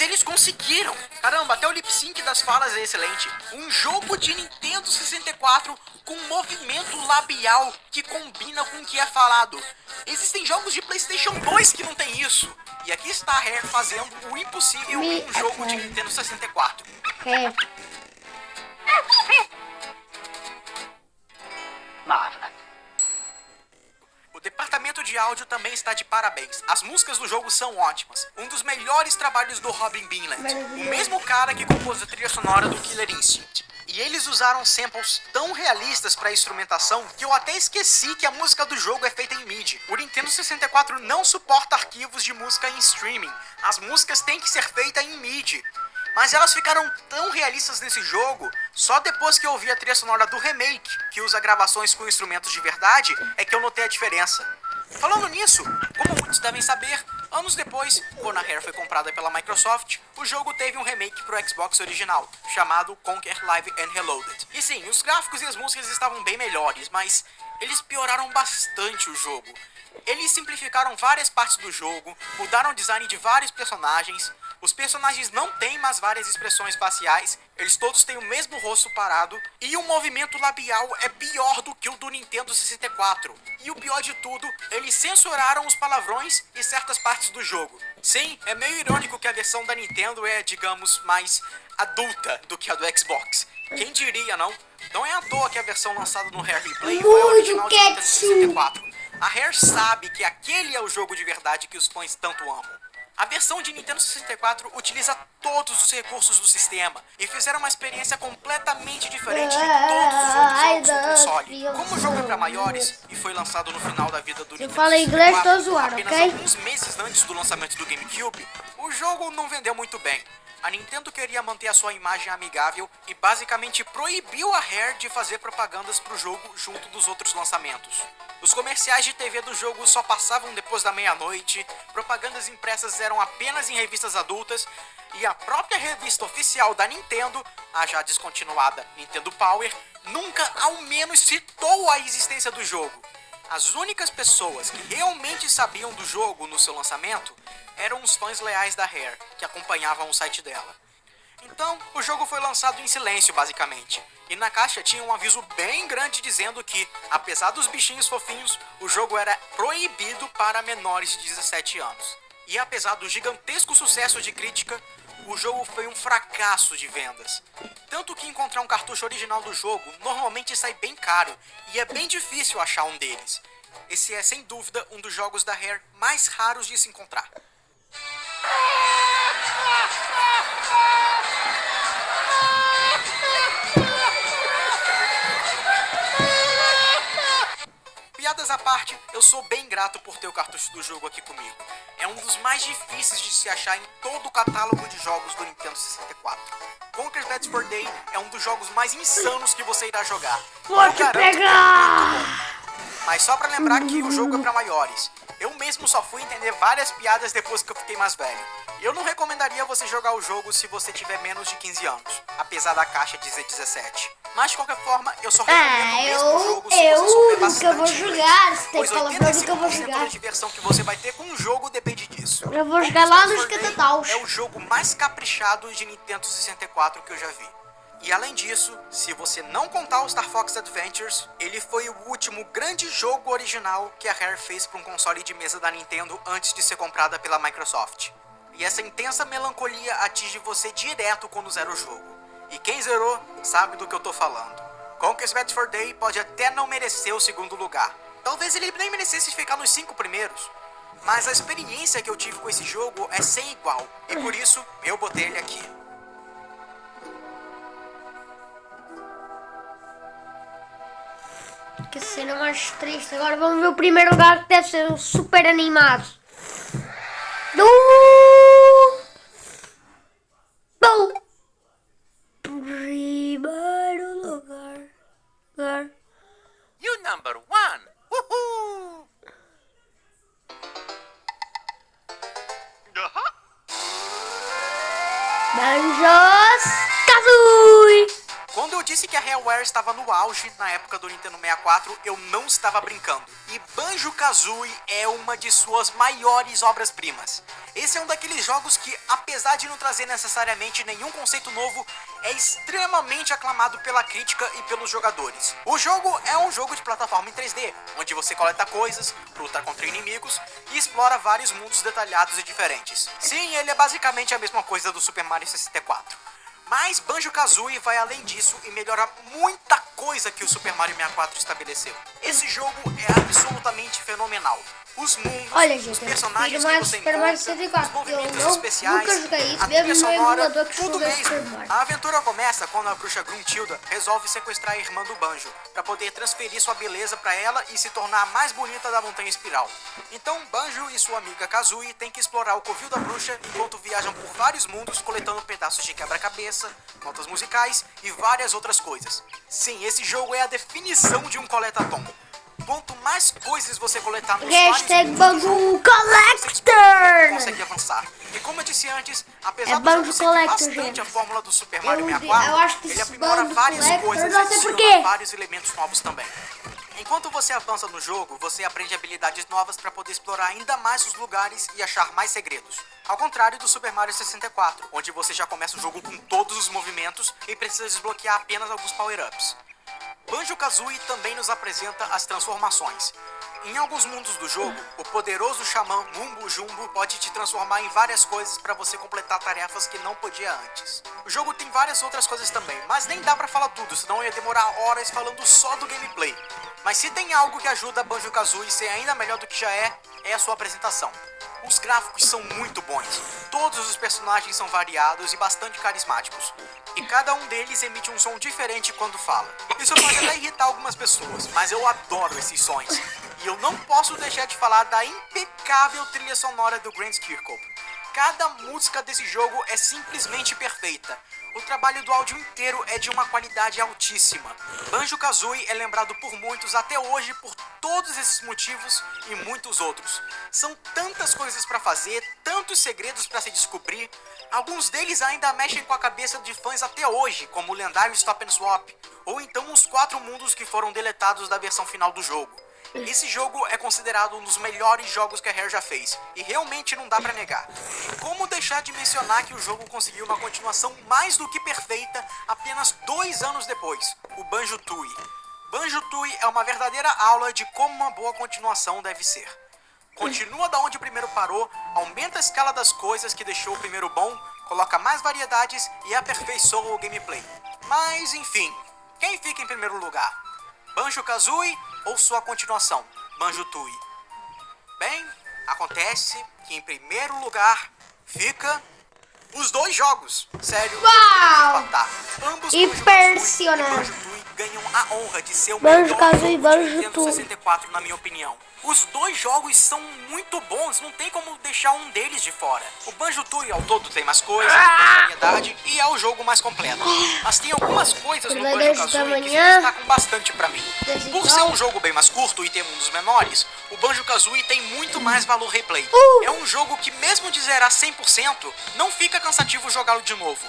S2: eles conseguiram. Caramba, até o lip sync das falas é excelente. Um jogo de Nintendo 64 com movimento labial que combina com o que é falado. Existem jogos de PlayStation 2 que não tem isso. E aqui está a Rare fazendo o impossível em um jogo de Nintendo 64.
S1: É.
S4: Marvelous.
S2: O departamento de áudio também está de parabéns. As músicas do jogo são ótimas. Um dos melhores trabalhos do Robin Binland, o mesmo cara que compôs a trilha sonora do Killer Instinct. E eles usaram samples tão realistas para a instrumentação que eu até esqueci que a música do jogo é feita em MIDI. O Nintendo 64 não suporta arquivos de música em streaming. As músicas têm que ser feitas em MIDI. Mas elas ficaram tão realistas nesse jogo, só depois que eu ouvi a trilha sonora do remake, que usa gravações com instrumentos de verdade, é que eu notei a diferença. Falando nisso, como muitos devem saber, anos depois, quando a Rare foi comprada pela Microsoft, o jogo teve um remake pro Xbox original, chamado Conker Live and Reloaded. E sim, os gráficos e as músicas estavam bem melhores, mas eles pioraram bastante o jogo. Eles simplificaram várias partes do jogo, mudaram o design de vários personagens. Os personagens não têm mais várias expressões faciais, eles todos têm o mesmo rosto parado, e o movimento labial é pior do que o do Nintendo 64. E o pior de tudo, eles censuraram os palavrões e certas partes do jogo. Sim, é meio irônico que a versão da Nintendo é, digamos, mais adulta do que a do Xbox. Quem diria, não? Não é à toa que a versão lançada no Rare Replay foi a original de Nintendo 64. A Rare sabe que aquele é o jogo de verdade que os fãs tanto amam. A versão de Nintendo 64 utiliza todos os recursos do sistema e fizeram uma experiência completamente diferente de todos os outros jogos do console. Como o jogo é para maiores e foi lançado no final da vida do Nintendo
S1: fala inglês,
S2: 64,
S1: tô zoando,
S2: apenas
S1: ok?
S2: alguns meses antes do lançamento do GameCube, o jogo não vendeu muito bem. A Nintendo queria manter a sua imagem amigável e basicamente proibiu a Rare de fazer propagandas pro jogo junto dos outros lançamentos. Os comerciais de TV do jogo só passavam depois da meia-noite, propagandas impressas eram apenas em revistas adultas, e a própria revista oficial da Nintendo, a já descontinuada Nintendo Power, nunca ao menos citou a existência do jogo. As únicas pessoas que realmente sabiam do jogo no seu lançamento eram os fãs leais da Rare, que acompanhavam o site dela. Então, o jogo foi lançado em silêncio, basicamente. E na caixa tinha um aviso bem grande dizendo que, apesar dos bichinhos fofinhos, o jogo era proibido para menores de 17 anos. E apesar do gigantesco sucesso de crítica, o jogo foi um fracasso de vendas. Tanto que encontrar um cartucho original do jogo normalmente sai bem caro, e é bem difícil achar um deles. Esse é, sem dúvida, um dos jogos da Rare mais raros de se encontrar. Piadas à parte, eu sou bem grato por ter o cartucho do jogo aqui comigo. É um dos mais difíceis de se achar em todo o catálogo de jogos do Nintendo 64. Conker's Bad Fur Day é um dos jogos mais insanos que você irá jogar.
S1: Vou te pegar!
S2: Mas só pra lembrar que o jogo é pra maiores. Eu mesmo só fui entender várias piadas depois que eu fiquei mais velho. Eu não recomendaria você jogar o jogo se você tiver menos de 15 anos, apesar da caixa dizer 17. Mas de qualquer forma, eu só recomendo mesmo o jogo se você souber bastante
S1: nunca vou jogar, se tem
S2: pois
S1: palavrão, nunca vou
S2: 85%
S1: jogar.
S2: da diversão que você vai ter com o jogo depende disso.
S1: Eu vou jogar lá no
S2: Conker's Bad Fur Day
S1: Esquentataus.
S2: é o jogo mais caprichado de Nintendo 64 que eu já vi. E além disso, se você não contar o Star Fox Adventures, ele foi o último grande jogo original que a Rare fez para um console de mesa da Nintendo antes de ser comprada pela Microsoft. E essa intensa melancolia atinge você direto quando zera o jogo. E quem zerou sabe do que eu tô falando. Conker's Bad Fur Day pode até não merecer o segundo lugar. Talvez ele nem merecesse ficar nos 5 primeiros. Mas a experiência que eu tive com esse jogo é sem igual. E por isso, eu botei ele aqui.
S1: Que cena mais triste. Agora vamos ver o primeiro lugar, que deve ser um super animado. Do primeiro lugar.
S6: You number one. Woohoo!
S1: Banjo-Kazooie.
S2: Quando eu disse que a Rareware estava no auge na época do Nintendo 64, eu não estava brincando. E Banjo-Kazooie é uma de suas maiores obras-primas. Esse é um daqueles jogos que, apesar de não trazer necessariamente nenhum conceito novo, é extremamente aclamado pela crítica e pelos jogadores. O jogo é um jogo de plataforma em 3D, onde você coleta coisas, luta contra inimigos e explora vários mundos detalhados e diferentes. Sim, ele é basicamente a mesma coisa do Super Mario 64. Mas Banjo-Kazooie vai além disso e melhora muita coisa que o Super Mario 64 estabeleceu. Esse jogo é absolutamente fenomenal. Os mundos,
S1: Olha,
S2: os
S1: gente,
S2: personagens
S1: eu
S2: que
S1: prefiro
S2: você
S1: mais Super Mario
S2: encontra,
S1: 64,
S2: os movimentos
S1: eu não-
S2: especiais,
S1: nunca joguei isso,
S2: a
S1: mesmo
S2: trilha
S1: no
S2: sonora,
S1: emulador que
S2: tudo
S1: joguei
S2: mesmo.
S1: Super Mario.
S2: A aventura começa quando a bruxa Gruntilda resolve sequestrar a irmã do Banjo, para poder transferir sua beleza para ela e se tornar a mais bonita da Montanha Espiral. Então Banjo e sua amiga Kazooie têm que explorar o covil da bruxa enquanto viajam por vários mundos coletando pedaços de quebra-cabeça, notas musicais e várias outras coisas. Sim, esse jogo é a definição de um coleta-tom. Quanto mais coisas você coletar nos
S1: Hashtag
S2: vários mundos do
S1: Banjo
S2: jogo, você
S1: Collector.
S2: consegue avançar. E como eu disse antes, apesar
S1: É
S2: do
S1: Banjo
S2: jogo seguir
S1: Collector,
S2: bastante
S1: gente.
S2: a fórmula do Super Mario
S1: Eu
S2: 64,
S1: acho que
S2: ele
S1: esse
S2: aprimora
S1: Banjo
S2: várias
S1: Collector,
S2: coisas
S1: não
S2: e
S1: sei por
S2: adiciona
S1: quê.
S2: vários elementos novos também. Enquanto você avança no jogo, você aprende habilidades novas para poder explorar ainda mais os lugares e achar mais segredos. Ao contrário do Super Mario 64, onde você já começa o jogo com todos os movimentos e precisa desbloquear apenas alguns power-ups. Banjo-Kazooie também nos apresenta as transformações. Em alguns mundos do jogo, o poderoso xamã Mumbo Jumbo pode te transformar em várias coisas para você completar tarefas que não podia antes. O jogo tem várias outras coisas também, mas nem dá pra falar tudo, senão eu ia demorar horas falando só do gameplay. Mas se tem algo que ajuda Banjo-Kazooie a ser ainda melhor do que já é a sua apresentação. Os gráficos são muito bons, todos os personagens são variados e bastante carismáticos, e cada um deles emite um som diferente quando fala. Isso pode até irritar algumas pessoas, mas eu adoro esses sons, e eu não posso deixar de falar da impecável trilha sonora do Grant Kirkhope. Cada música desse jogo é simplesmente perfeita. O trabalho do áudio inteiro é de uma qualidade altíssima. Banjo-Kazooie é lembrado por muitos até hoje por todos esses motivos e muitos outros. São tantas coisas para fazer, tantos segredos para se descobrir. Alguns deles ainda mexem com a cabeça de fãs até hoje, como o lendário Stop and Swap, ou então os 4 mundos que foram deletados da versão final do jogo. Esse jogo é considerado um dos melhores jogos que a Rare já fez, e realmente não dá pra negar. Como deixar de mencionar que o jogo conseguiu uma continuação mais do que perfeita apenas 2 anos depois, o Banjo-Tooie. Banjo-Tooie é uma verdadeira aula de como uma boa continuação deve ser. Continua da onde o primeiro parou, aumenta a escala das coisas que deixou o primeiro bom, coloca mais variedades e aperfeiçoa o gameplay. Mas enfim, quem fica em primeiro lugar? Banjo-Kazooie ou sua continuação, Banjo-Tooie? Bem, acontece que em primeiro lugar fica os 2 jogos. Sério,
S1: Uau!
S2: Ambos
S1: Impressionante.
S2: Banjo-Tooie ganham a honra de ser o
S1: Banjo-Kazooie e
S2: melhor jogo de Nintendo
S1: Banjo-Tooie.
S2: 64, na minha opinião. Os 2 jogos são muito bons, não tem como deixar um deles de fora. O Banjo-Tooie ao todo tem mais coisas, mais variedade e é o jogo mais completo. Mas tem algumas coisas no Banjo-Kazooie que se destacam bastante pra mim. Por ser um jogo bem mais curto e ter mundos menores, o Banjo-Kazooie tem muito mais valor replay. É um jogo que mesmo de zerar 100%, não fica cansativo jogá-lo de novo.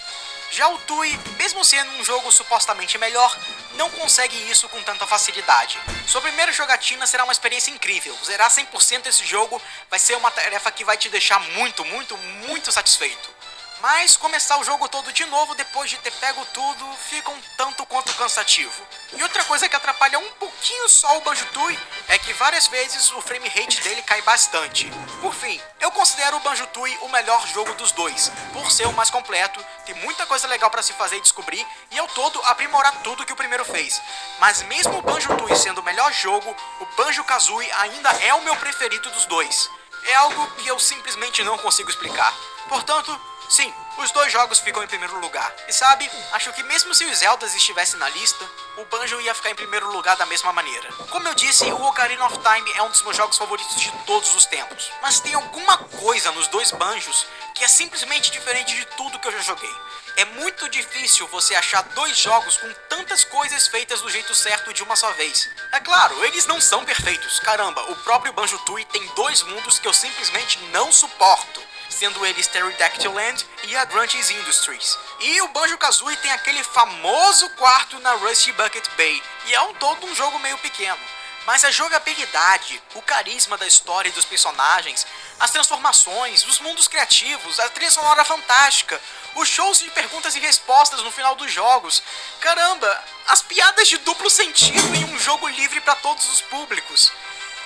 S2: Já o Tooie, mesmo sendo um jogo supostamente melhor, não consegue isso com tanta facilidade. Sua primeira jogatina será uma experiência incrível. Zerar 100% esse jogo vai ser uma tarefa que vai te deixar muito satisfeito. Mas começar o jogo todo de novo depois de ter pego tudo fica um tanto quanto cansativo. E outra coisa que atrapalha um pouquinho só o Banjo-Tooie é que várias vezes o frame rate dele cai bastante. Por fim, eu considero o Banjo-Tooie o melhor jogo dos 2, por ser o mais completo, tem muita coisa legal pra se fazer e descobrir, e ao todo aprimorar tudo que o primeiro fez. Mas mesmo o Banjo-Tooie sendo o melhor jogo, o Banjo-Kazooie ainda é o meu preferido dos 2. É algo que eu simplesmente não consigo explicar. Portanto, sim, os 2 jogos ficam em primeiro lugar. E sabe, acho que mesmo se os Zeldas estivessem na lista, o Banjo ia ficar em primeiro lugar da mesma maneira. Como eu disse, o Ocarina of Time é um dos meus jogos favoritos de todos os tempos. Mas tem alguma coisa nos 2 Banjos que é simplesmente diferente de tudo que eu já joguei. É muito difícil você achar 2 jogos com tantas coisas feitas do jeito certo de uma só vez. É claro, eles não são perfeitos. Caramba, o próprio Banjo-Tooie tem 2 mundos que eu simplesmente não suporto, sendo eles Pterodactyl Land e a Grunty's Industries. E o Banjo-Kazooie tem aquele famoso quarto na Rusty Bucket Bay, e é todo um jogo meio pequeno. Mas a jogabilidade, o carisma da história e dos personagens, as transformações, os mundos criativos, a trilha sonora fantástica, os shows de perguntas e respostas no final dos jogos, caramba, as piadas de duplo sentido em um jogo livre para todos os públicos.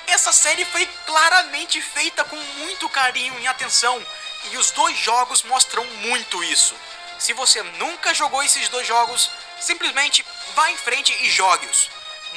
S2: Essa série foi claramente feita com muito carinho e atenção, e os 2 jogos mostram muito isso. Se você nunca jogou esses 2 jogos, simplesmente vá em frente e jogue-os.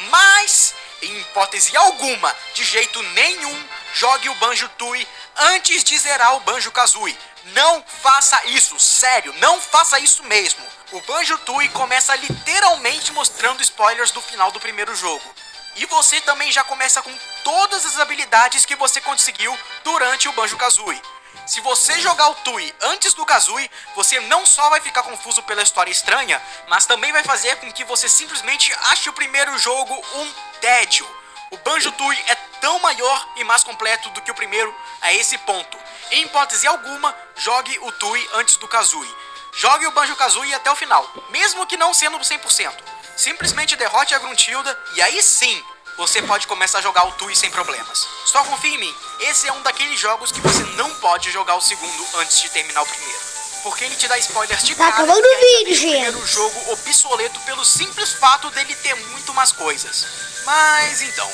S2: Mas, em hipótese alguma, de jeito nenhum, jogue o Banjo-Tooie antes de zerar o Banjo-Kazooie. Não faça isso, sério, não faça isso mesmo. O Banjo-Tooie começa literalmente mostrando spoilers do final do primeiro jogo. E você também já começa com todas as habilidades que você conseguiu durante o Banjo-Kazooie. Se você jogar o Tooie antes do Kazooie, você não só vai ficar confuso pela história estranha, mas também vai fazer com que você simplesmente ache o primeiro jogo um tédio. O Banjo-Tooie é tão maior e mais completo do que o primeiro a esse ponto. Em hipótese alguma, jogue o Tooie antes do Kazooie. Jogue o Banjo-Kazooie até o final, mesmo que não sendo 100%. Simplesmente derrote a Gruntilda e aí sim, você pode começar a jogar o Tooie sem problemas. Só confia em mim, esse é um daqueles jogos que você não pode jogar o segundo antes de terminar o primeiro. Porque ele te dá spoilers de cara
S1: acabando
S2: e
S1: o
S2: ainda
S1: vídeo,
S2: deixa o
S1: gente.
S2: primeiro jogo obsoleto pelo simples fato dele ter muito mais coisas. Mas então,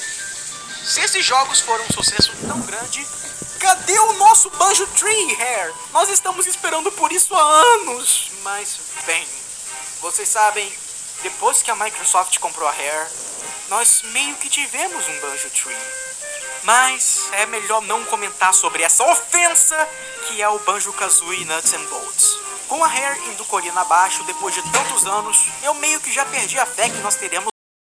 S2: se esses jogos foram um sucesso tão grande, cadê o nosso Banjo Tree, Rare? Nós estamos esperando por isso há anos. Mas, bem, vocês sabem, depois que a Microsoft comprou a Rare, nós meio que tivemos um Banjo Tree. Mas é melhor não comentar sobre essa ofensa que é o Banjo-Kazooie Nuts and Bolts. Com a Rare indo colina abaixo depois de tantos anos, eu meio que já perdi a fé que nós teremos